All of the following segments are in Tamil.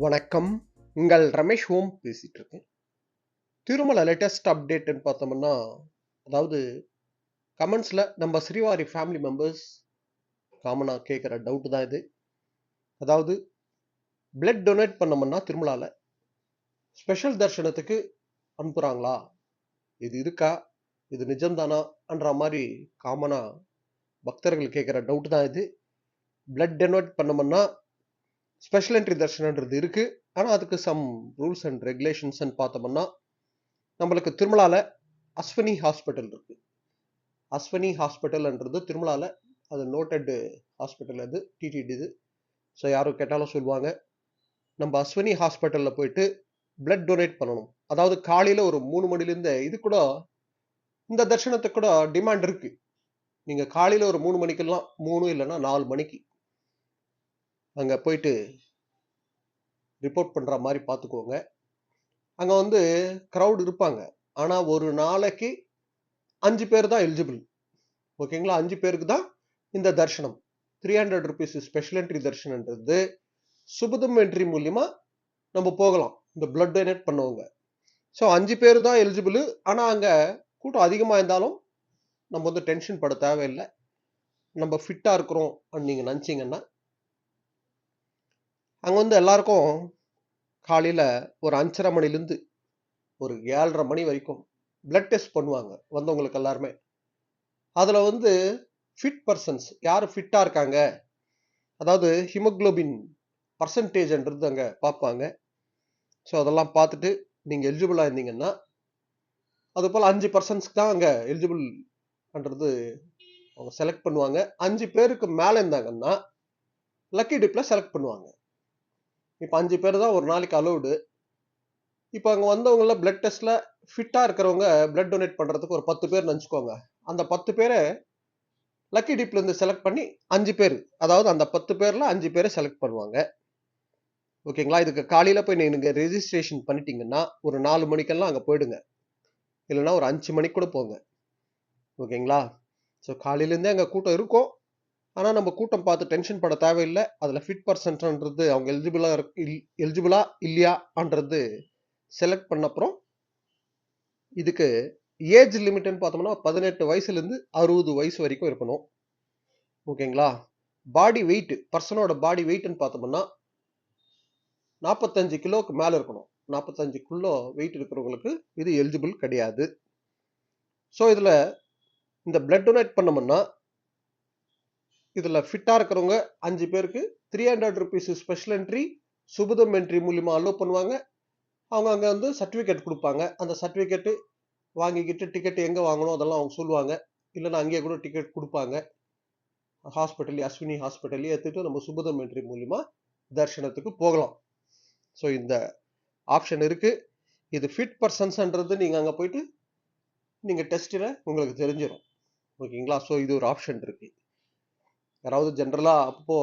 வணக்கம். உங்கள் ரமேஷ் ஓம் பேசிட்டு இருக்கேன். திருமல லேட்டஸ்ட் அப்டேட்ன்னு பார்த்தோம்னா, அதாவது கமெண்ட்ஸ்ல நம்ம ஸ்ரீவாரி ஃபேமிலி மெம்பர்ஸ் காமனா கேட்குற டவுட் தான் இது. அதாவது பிளட் டொனேட் பண்ணோம்னா திருமலால ஸ்பெஷல் தர்ஷனத்துக்கு அனுப்புறாங்களா? இது இருக்கா? இது நிஜம்தானான்ற மாதிரி காமனா பக்தர்கள் கேட்குற டவுட் தான் இது. பிளட் டொனேட் பண்ணோம்னா ஸ்பெஷல் என்ட்ரி தர்ஷனன்றது இருக்கு. ஆனால் அதுக்கு சம் ரூல்ஸ் அண்ட் ரெகுலேஷன்ஸ் பார்த்தோம்னா நம்மளுக்கு திருமலால அஸ்வினி ஹாஸ்பிட்டல் இருக்கு. அஸ்வினி ஹாஸ்பிட்டல்ன்றது திருமலால அது நோட்டட் ஹாஸ்பிட்டல், அது டிடிடி இது. ஸோ யாரும் கேட்டாலும் சொல்லுவாங்க, நம்ம அஸ்வினி ஹாஸ்பிட்டலில் போயிட்டு பிளட் டொனேட் பண்ணணும். அதாவது காலையில் ஒரு 3 மணிலேருந்து இது கூட இந்த தர்ஷனத்துக்கு கூட டிமாண்ட் இருக்கு. நீங்கள் காலையில் ஒரு 3 மணிக்கெல்லாம் 3 இல்லைன்னா 4 மணிக்கு அங்கே போயிட்டு ரிப்போர்ட் பண்ணுற மாதிரி பார்த்துக்கோங்க. அங்கே வந்து க்ரௌட் இருப்பாங்க. ஆனால் ஒரு நாளைக்கு 5 பேர் தான் எலிஜிபிள். ஓகேங்களா? 5 பேருக்கு தான் இந்த தர்ஷனம். 300 rupees ஸ்பெஷல் என்ட்ரி தர்ஷனன்றது சுபதம் என்ட்ரி மூலியமா நம்ம போகலாம். இந்த பிளட் டொனேட் பண்ணவங்க. ஸோ 5 பேர் தான் எலிஜிபிள். ஆனால் அங்கே கூட்டம் அதிகமாக இருந்தாலும் நம்ம வந்து டென்ஷன் பட தேவையில்லை. நம்ம ஃபிட்டாக இருக்கிறோம் நீங்கள் நினச்சிங்கன்னா அங்கே வந்து எல்லாருக்கும் காலையில் ஒரு 5:30 மணிலேருந்து ஒரு 7:30 மணி வரைக்கும் பிளட் டெஸ்ட் பண்ணுவாங்க வந்தவங்களுக்கு எல்லாருமே. அதில் வந்து ஃபிட் பர்சன்ஸ் யார் ஃபிட்டாக இருக்காங்க, அதாவது ஹிமோக்ளோபின் பர்சன்டேஜ்ன்றது அங்கே பார்ப்பாங்க. ஸோ அதெல்லாம் பார்த்துட்டு நீங்கள் எலிஜிபிளாக இருந்தீங்கன்னா அது போல் 5% தான் அங்கே எலிஜிபிள்ன்றது அவங்க செலக்ட் பண்ணுவாங்க. 5 பேருக்கு மேலே இருந்தாங்கன்னா லக்கி டிப்பில் செலக்ட் பண்ணுவாங்க. இப்போ 5 பேர் தான் ஒரு நாளைக்கு அலோடு. இப்போ அங்கே வந்தவங்கள பிளட் டெஸ்ட்டில் ஃபிட்டாக இருக்கிறவங்க பிளட் டொனேட் பண்ணுறதுக்கு ஒரு 10 பேர் நினச்சிக்கோங்க. அந்த 10 பேரை லக்கி டிப்லேருந்து செலக்ட் பண்ணி 5 பேர், அதாவது அந்த 10 பேரில் 5 பேரை செலக்ட் பண்ணுவாங்க. ஓகேங்களா? இதுக்கு காலையில் போய் நீங்கள் ரெஜிஸ்ட்ரேஷன் பண்ணிட்டீங்கன்னா ஒரு 4 மணிக்கெல்லாம் அங்கே போயிடுங்க. இல்லைன்னா ஒரு 5 மணிக்கு கூட போங்க. ஓகேங்களா? ஸோ காலையிலேருந்தே அங்கே கூட்டம் இருக்கும். ஆனால் நம்ம கூட்டம் பார்த்து டென்ஷன் பட தேவையில்லை. அதில் ஃபிட் பர்சன்ட்ன்றது அவங்க எலிஜிபிளா இல்லையான்றது செலக்ட் பண்ண அப்புறம் இதுக்கு ஏஜ் லிமிட்னு பார்த்தோம்னா 18 வயசுலேருந்து 60 வயசு வரைக்கும் இருக்கணும். ஓகேங்களா? பாடி வெயிட், பர்சனோட பாடி வெயிட்னு பார்த்தோம்னா 45 கிலோக்கு மேலே இருக்கணும். 45 கிலோ வெயிட் இருக்கிறவங்களுக்கு இது எலிஜிபிள் கிடையாது. ஸோ இதில் இந்த பிளட் டொனேட் பண்ணோம்னா இதில் ஃபிட்டாக இருக்கிறவங்க 5 பேருக்கு 300 rupees ஸ்பெஷல் என்ட்ரி சுபதம் என்ட்ரி மூலியமாக அலோவ் பண்ணுவாங்க. அவங்க அங்கே வந்து சர்டிஃபிகேட் கொடுப்பாங்க. அந்த சர்டிஃபிகேட்டு வாங்கிக்கிட்டு டிக்கெட் எங்கே வாங்கணும் அதெல்லாம் அவங்க சொல்லுவாங்க. இல்லைன்னா அங்கேயே கூட டிக்கெட் கொடுப்பாங்க. ஹாஸ்பிட்டல் அஸ்வினி ஹாஸ்பிட்டல்லே எடுத்துகிட்டு நம்ம சுபதம் என்ட்ரி மூலியமா தர்ஷனத்துக்கு போகலாம். ஸோ இந்த ஆப்ஷன் இருக்குது. இது ஃபிட் பர்சன்ஸ்ன்றது நீங்கள் அங்கே போயிட்டு நீங்கள் டெஸ்ட்டில் உங்களுக்கு தெரிஞ்சிடும். ஓகேங்களா? ஸோ இது ஒரு ஆப்ஷன் இருக்குது. யாராவது ஜென்ரலாக அப்போ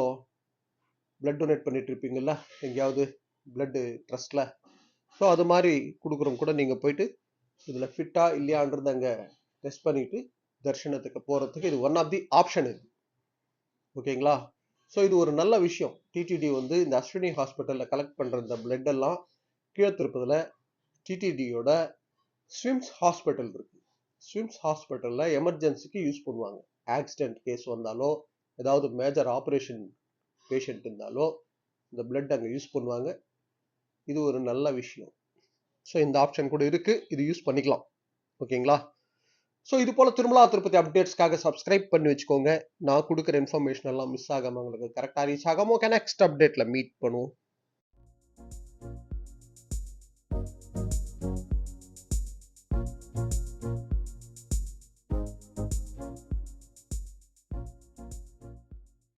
பிளட் டொனேட் பண்ணிட்டு இருப்பீங்கல்ல எங்கேயாவது பிளட்டு ட்ரஸ்ட்டில், ஸோ அது மாதிரி கொடுக்குறவங்க கூட நீங்கள் போயிட்டு இதில் ஃபிட்டாக இல்லையான்றது அங்கே டெஸ்ட் பண்ணிவிட்டு தர்ஷனத்துக்கு போகிறதுக்கு இது ஒன் ஆஃப் தி ஆப்ஷன் இது. ஓகேங்களா? ஸோ இது ஒரு நல்ல விஷயம். டிடிடி வந்து இந்த அஸ்வினி ஹாஸ்பிட்டலில் கலெக்ட் பண்ணுற இந்த பிளட் எல்லாம் கீழே திருப்பதில் டிடிடியோட ஸ்விம்ஸ் ஹாஸ்பிட்டல் இருக்குது. ஸ்விம்ஸ் ஹாஸ்பிட்டலில் எமர்ஜென்சிக்கு யூஸ் பண்ணுவாங்க. ஆக்சிடென்ட் கேஸ் வந்தாலோ ஏதாவது மேஜர் ஆப்ரேஷன் பேஷண்ட் இருந்தாலோ இந்த பிளட் அங்கே யூஸ் பண்ணுவாங்க. இது ஒரு நல்ல விஷயம். ஸோ இந்த ஆப்ஷன் கூட இருக்குது, இது யூஸ் பண்ணிக்கலாம். ஓகேங்களா? ஸோ இது போல் திருமலா திருப்பதி அப்டேட்ஸ்க்காக சப்ஸ்கிரைப் பண்ணி வச்சுக்கோங்க. நான் கொடுக்குற இன்ஃபர்மேஷன் எல்லாம் மிஸ் ஆகாமல் உங்களுக்கு கரெக்டாக ரீச் ஆகாமல். ஓகே, நெக்ஸ்ட் அப்டேட்டில் மீட் பண்ணுவோம்.